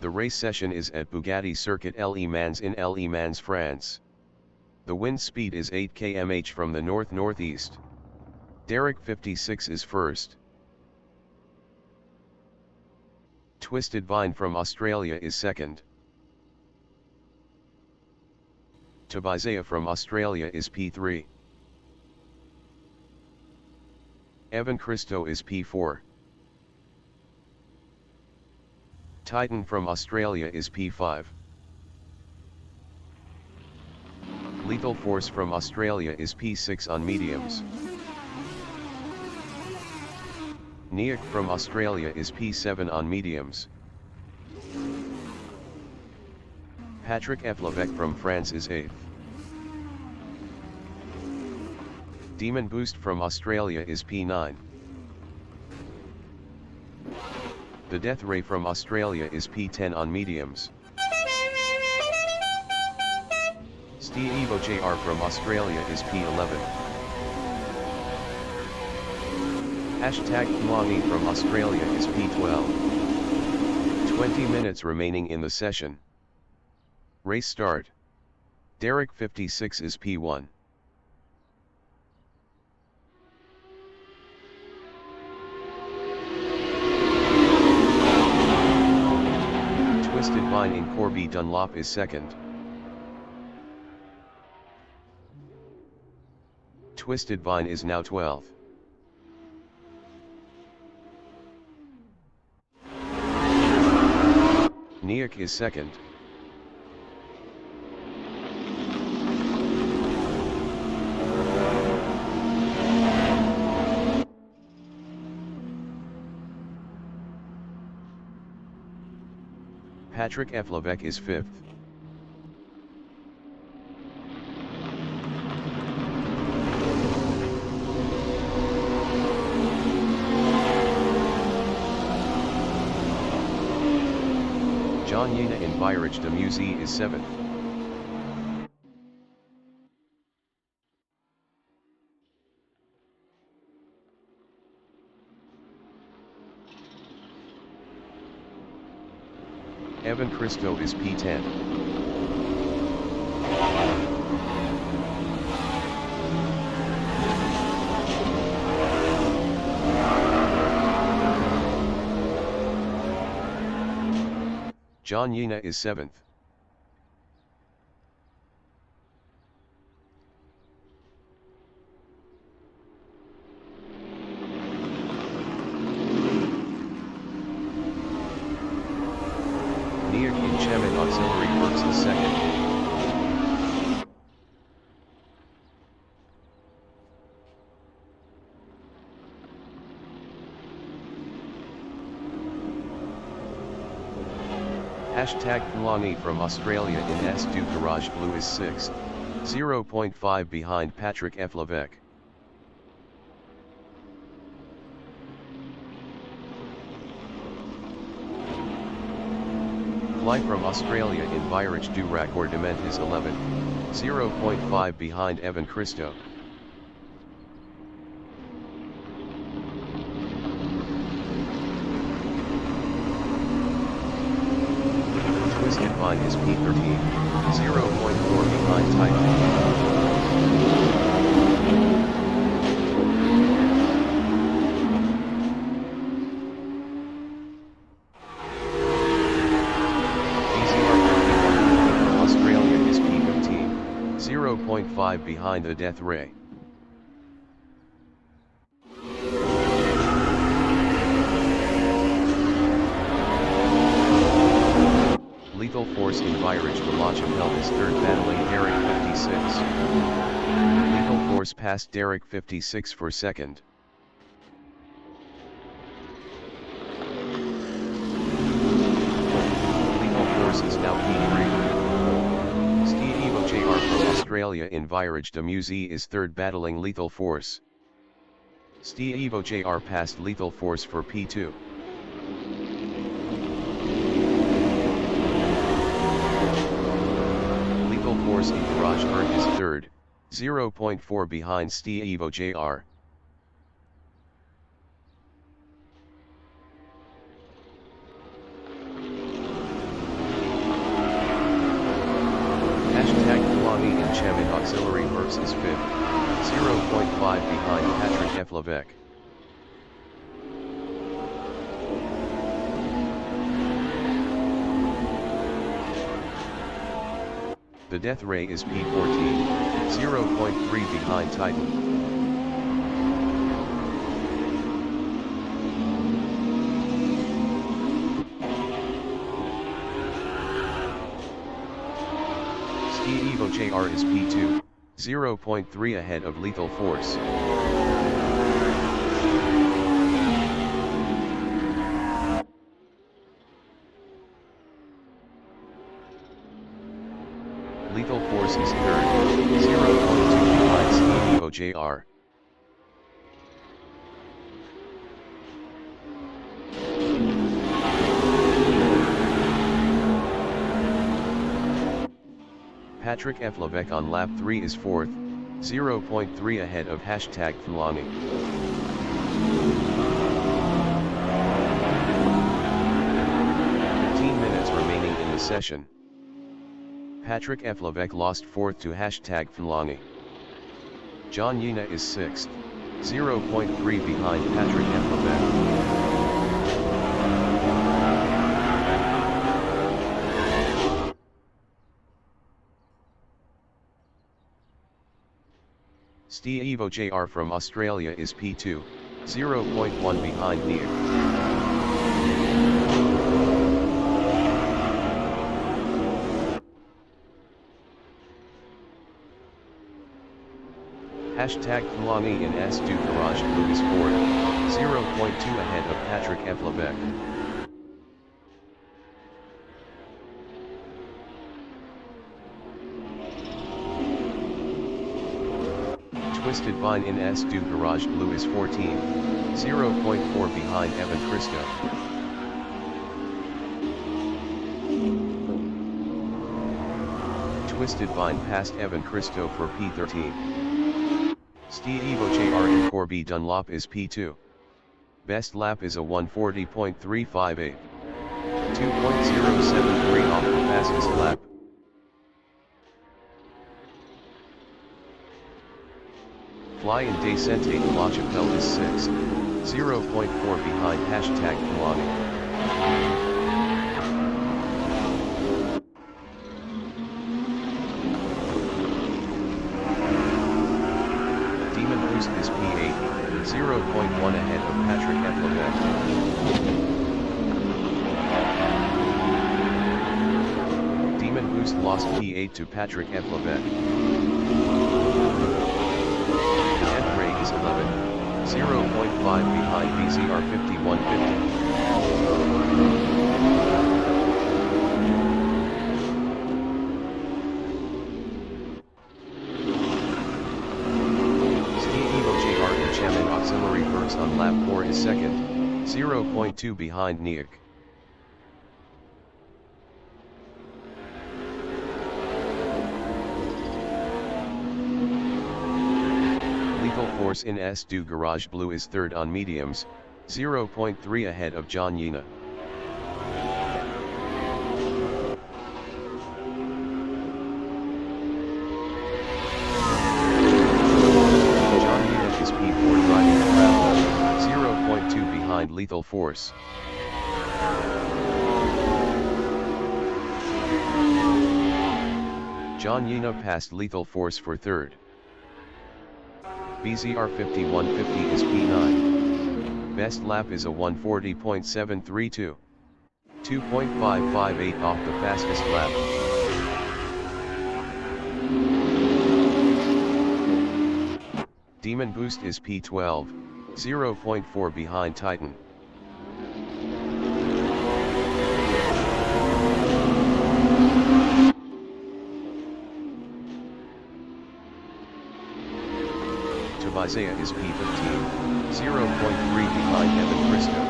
The race session is at Bugatti Circuit Le Mans in Le Mans, France. The wind speed is 8 km/h from the north-northeast. Derek 56 is first. Twisted Vine from Australia is second. Tabizea from Australia is P3. Evan Christo is P4. Titan from Australia is P5. Lethal Force from Australia is P6 on mediums. Niak from Australia is P7 on mediums. Patrick F. Levesque from France is 8th. Demon Boost from Australia is P9. The Death Ray from Australia is P10 on mediums. Steve Evo JR from Australia is P11. Hashtag Longy from Australia is P12. 20 minutes remaining in the session. Race start. Derek 56 is P1. Twisted Vine in Corby Dunlop is second. Twisted Vine is now 12th. Niak is second. Patrick F. Levesque is 5th. John Yena in Bayreuth de Musée is 7th. Evan Christo is P10. John Yena is 7th. Niak in Chemin Auxiliary Works is second. Hashtag Pulani from Australia in S2 Garage Blue is 6th, 0.5 behind Patrick F. Levesque. Fly from Australia in Bayreuth du Raccordement is 11th, 0.5 behind Evan Christo. Twisted Vine is P13, 0.4 behind Titan. Australia is P15, 0.5 behind the Death Ray. Lethal Force in Bayreuth de la Chapelle is third, battling Derek 56. Lethal Force passed Derek 56 for second. Lethal Force is now P3. Steve Evo JR from Australia in Bayreuth de Musée is third, battling Lethal Force. Steve Evo JR passed Lethal Force for P2. Force in Garage Earth is third, 0.4 behind Steve Evo JR. Eflavec. The death ray is P14, 0.3 behind Titan. Ski Evo JR is P2, 0.3 ahead of Lethal Force. Lethal Force is third, 0.2 behind Ski Evo JR. Patrick Eflavec on lap 3 is fourth, 0.3 ahead of #Flangi. Minutes remaining in the session. Patrick Eflavec lost fourth to #Flangi. John Yena is sixth, 0.3 behind Patrick Eflavec. Ski Evo JR from Australia is P2, 0.1 behind Niek. #Flangi in S2 Garage Blue is fourth, 0.2 ahead of Patrick Eflavec. Twisted Vine in S2 Garage Blue is 14, 0.4 behind Evan Christo. Twisted Vine passed Evan Christo for P13. Ski Evo JR in Corby Dunlop is P2. Best lap is a 140.358. 2.073 off the fastest lap. Fly in Descente de la Chapelle is 6th, 0.4 behind #Flangi. Demon Boost is P8, 0.1 ahead of Patrick Eflavec. Demon Boost lost P8 to Patrick Eflavec. Death Ray is 11, 0.5 behind BZR 5150. Ski Evo JR in Chaman Auxiliary Works on lap 4 is second, 0.2 behind Niek. Force in S2 Garage Blue is third on mediums, 0.3 ahead of John Yena. John Yena is P4 driving the gravel, 0.2 behind Lethal Force. John Yena passed Lethal Force for third. BZR 5150 is P9. Best lap is a 140.732. 2.558 off the fastest lap. Demon Boost is P12, 0.4 behind Titan. Isaiah is P15, 0.3 behind Evan Christo.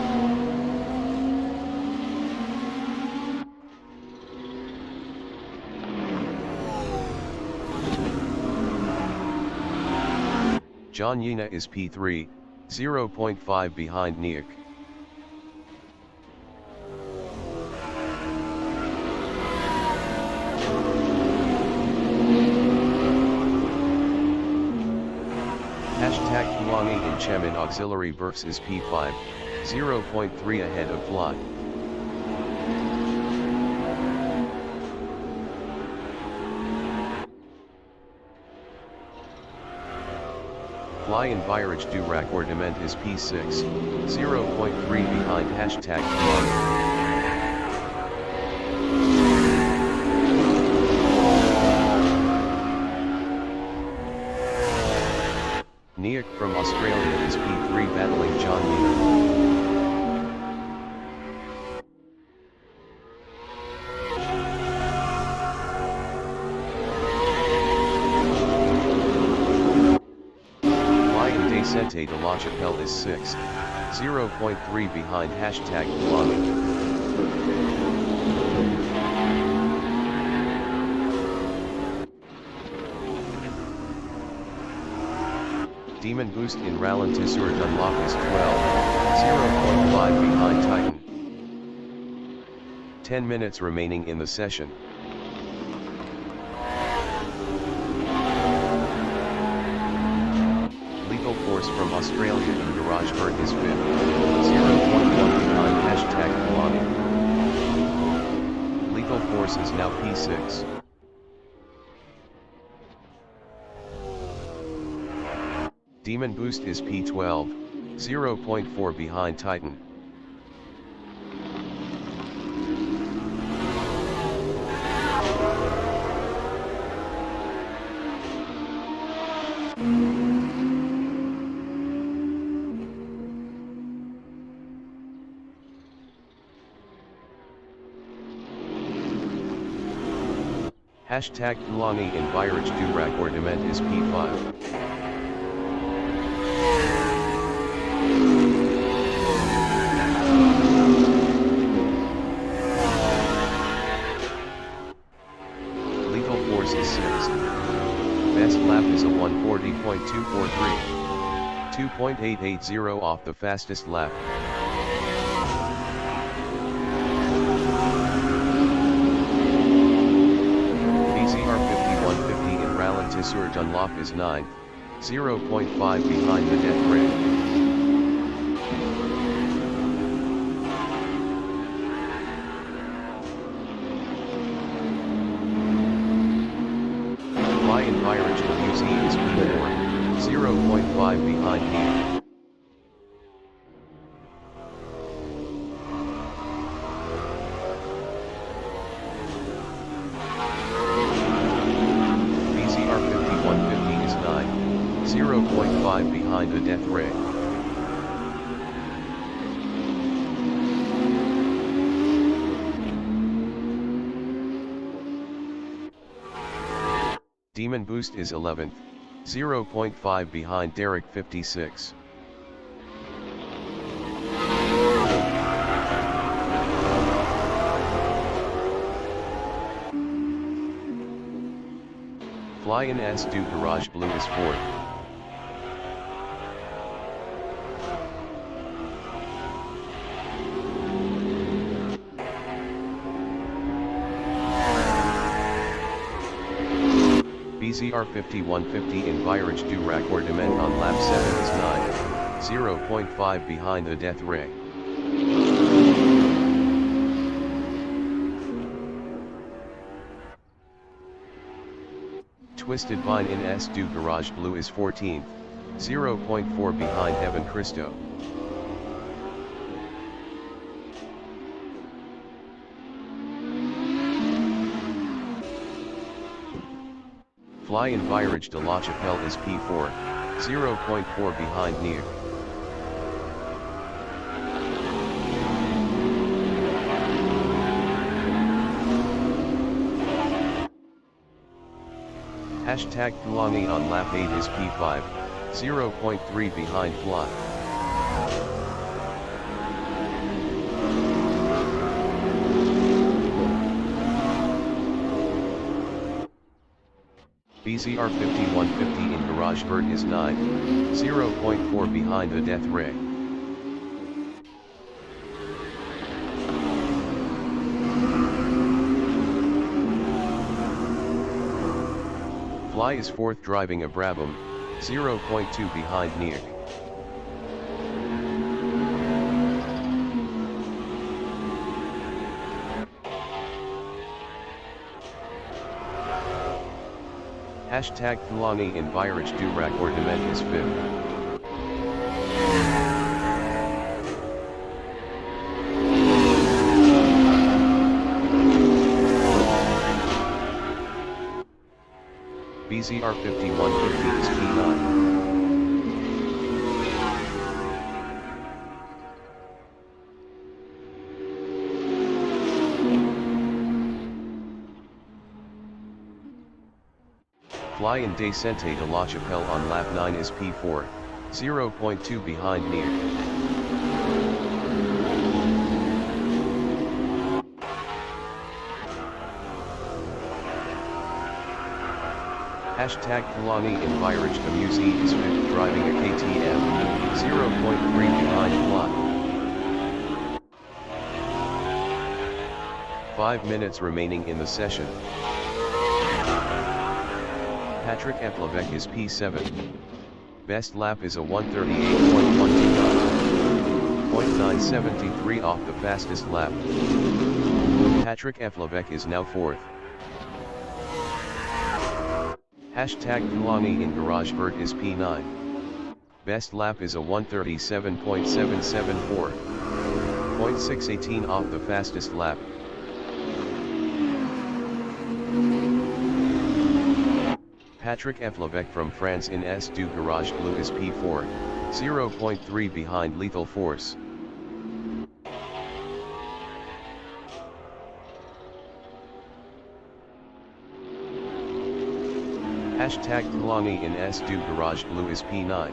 John Yena is P3, 0.5 behind Niek. #Flangi in Chemin Auxiliary Berks is P5, 0.3 ahead of Fly. Fly in Virage du Raccordement is P6, 0.3 behind hashtag Fly. Niak from Australia is P3 battling John Miller. Lion Descente de la Chapelle is 6, 0.3 behind hashtag Bloggy. Demon Boost in Ralentisseur Dunlop is 12, 0.5 behind Titan. 10 minutes remaining in the session. Lethal Force from Australia in Garage Bird is 5th, 0.1 behind hashtag Bloggy. Lethal Force is now P6. Demon Boost is P12, 0.4 behind Titan. Hashtag Kulani in Virage du Raccordement is P5. Lethal Force is 6th. Best lap is a 140.243. 2.880 off the fastest lap. BZR 5150 in Ralentisseur Dunlop is 9th, 0.5 behind the Death Ray. Lion Virage DBR is P4, 0.5 behind Niak. BZR 5150 is 9, 0.5 behind the Death Ray. Demon Boost is 11th, 0.5 behind Derek 56. Fly in S du Garage Blue is 4th. BZR 5150 in Virage du Raccordement on lap 7 is 9, 0.5 behind the Death Ray. Twisted Vine in S du Garage Blue is 14th, 0.4 behind Evan Christo. Fly in Virage de la Chapelle is P4, 0.4 behind Niak. Hashtag Kulani on lap 8 is P5, 0.3 behind Fly. BZR 5150 in Garage Bird is 9, 0.4 behind the Death Ray. Fly is 4th driving a Brabham, 0.2 behind Niak. Hashtag Thlani in Viraj Durak Ornament is 5th. BZR 5150 is P9. Fly in Descente de la Chapelle on lap 9 is P4, 0.2 behind Near. Hashtag Kalani in Viraj Damuzi is 5th driving a KTM, 0.3 behind Fly. 5 minutes remaining in the session. Patrick Eplavec is P7. Best lap is a 138.129. 0.973 off the fastest lap. Patrick Eplavec is now 4th. Hashtag Kulani in Garage Vert is P9. Best lap is a 137.774. 0.618 off the fastest lap. Patrick Eplavec from France in S2 Garage Blue is P4, 0.3 behind Lethal Force. Hashtag Kulani in S2 Garage Blue is P9.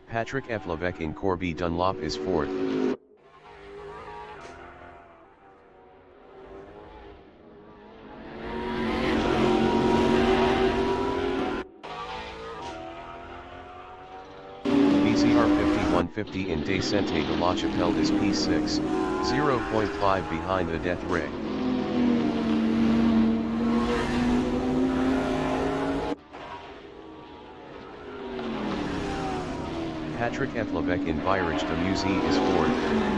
Patrick Eplavec in Corby Dunlop is 4th. BZR 5150 in Descente de la Chapelle is P6, 0.5 behind the Death Ray. Patrick Eplavec in Viraj Damuzi is 4th,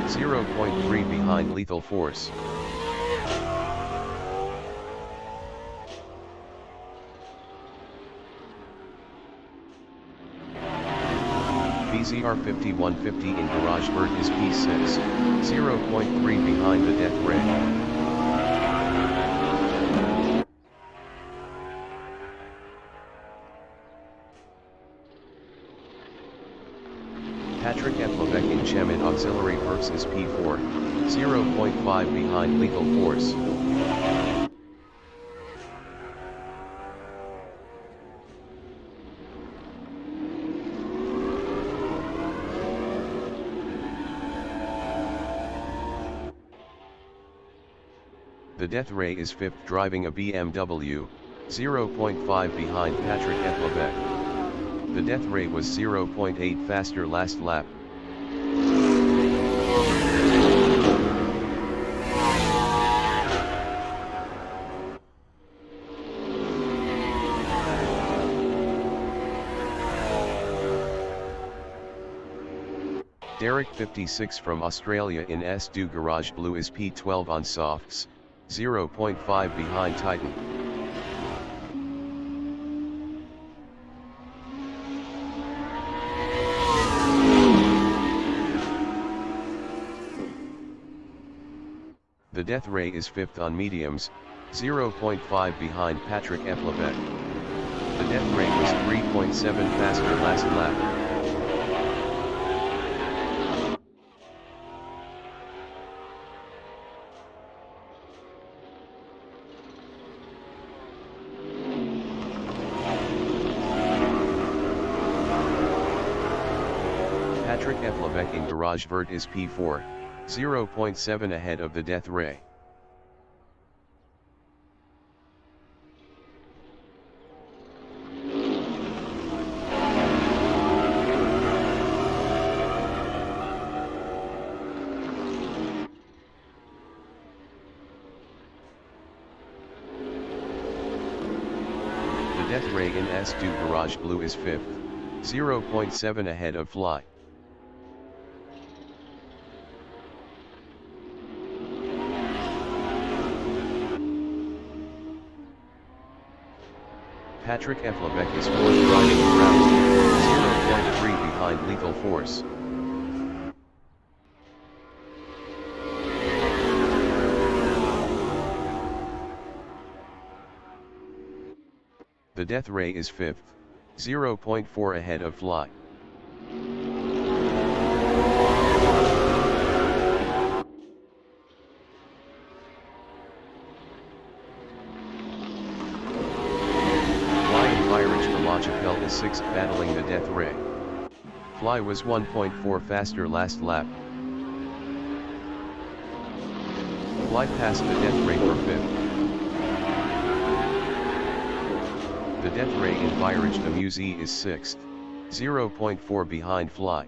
0.3 behind Lethal Force. BZR 5150 in Garage Vert is P6, 0.3 behind the Death Ray. Patrick Eplavec in Chemin Auxiliary Works is P4, 0.5 behind Lethal Force. The Death Ray is 5th driving a BMW, 0.5 behind Patrick Eplavec. The Death Ray was 0.8 faster last lap. Derek 56 from Australia in S2 Garage Blue is P12 on softs, 0.5 behind Titan. The Death Ray is 5th on mediums, 0.5 behind Patrick Eplavec. The Death Ray was 3.7 faster last lap. Patrick Eplavec in Garage Vert is P4, 0.7 ahead of the Death Ray. The Death Ray in S2 Garage Blue is 5th. 0.7 ahead of Fly. Patrick Eflevec is 4th riding around, 0.3 behind Lethal Force. The Death Ray is 5th, 0.4 ahead of Fly. Chapelle is 6th battling the Death Ray. Fly was 1.4 faster last lap. Fly passed the Death Ray for 5th. The Death Ray in Virage de Musée is 6th, 0.4 behind Fly.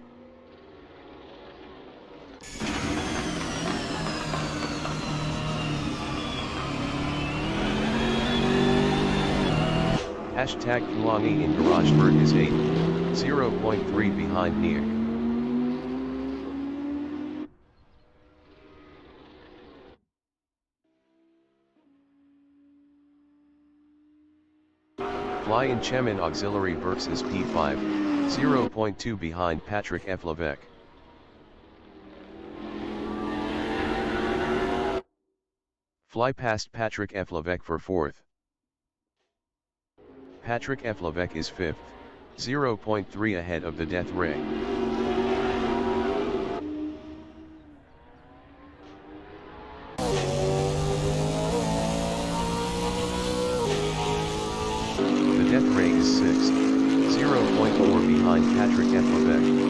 Hashtag Kulangi in Garageberg is 8th, 0.3 behind Niek. Fly in Chemin Auxiliary Berks is P5, 0.2 behind Patrick Eflevec. Fly passed Patrick Eflevec for 4th. Patrick Eflevec is 5th, 0.3 ahead of the Death Ray. The Death Ray is 6th, 0.4 behind Patrick Eflevec.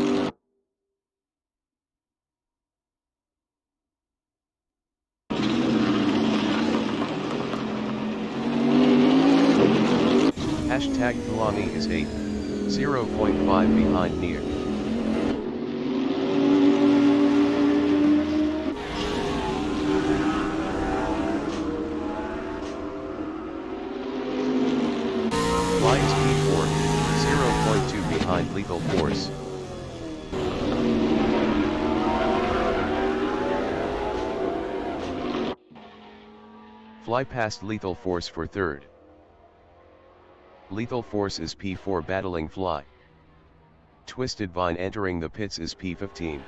Hashtag Kulangi is 8th, 0.5 behind Niek. Fly is P4, 0.2 behind Lethal Force. Fly passed Lethal Force for 3rd. Lethal Force is P4 battling Fly. Twisted Vine entering the pits is P15.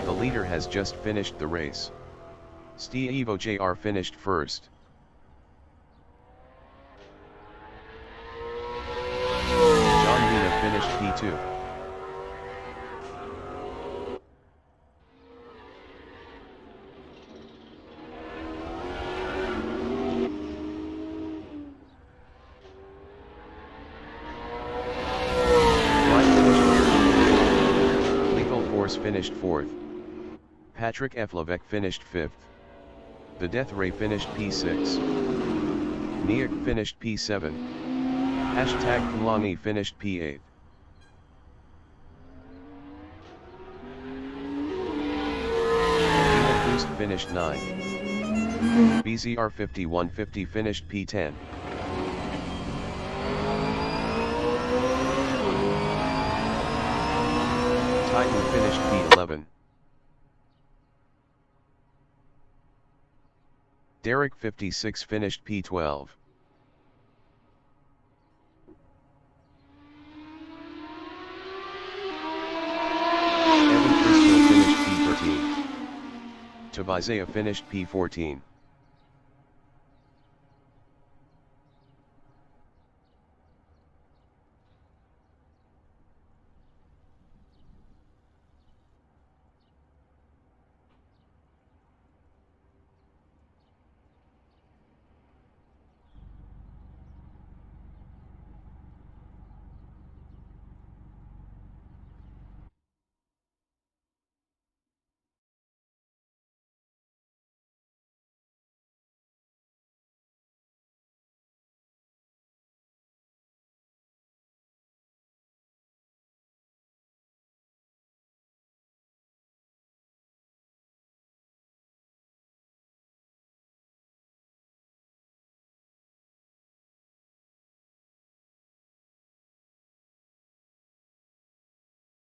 The leader has just finished the race. Steve Jr. finished 1st. Finished P2. Lethal Force finished 4th. Patrick Eflevec finished 5th. The Death Ray finished P6. Niek finished P7. Hashtag Kulangi finished P8. Finished 9. BZR 5150 finished P10. Titan finished P11. Derek 56 finished P12. Evan Crystal finished P13. Tobiasea finished P14.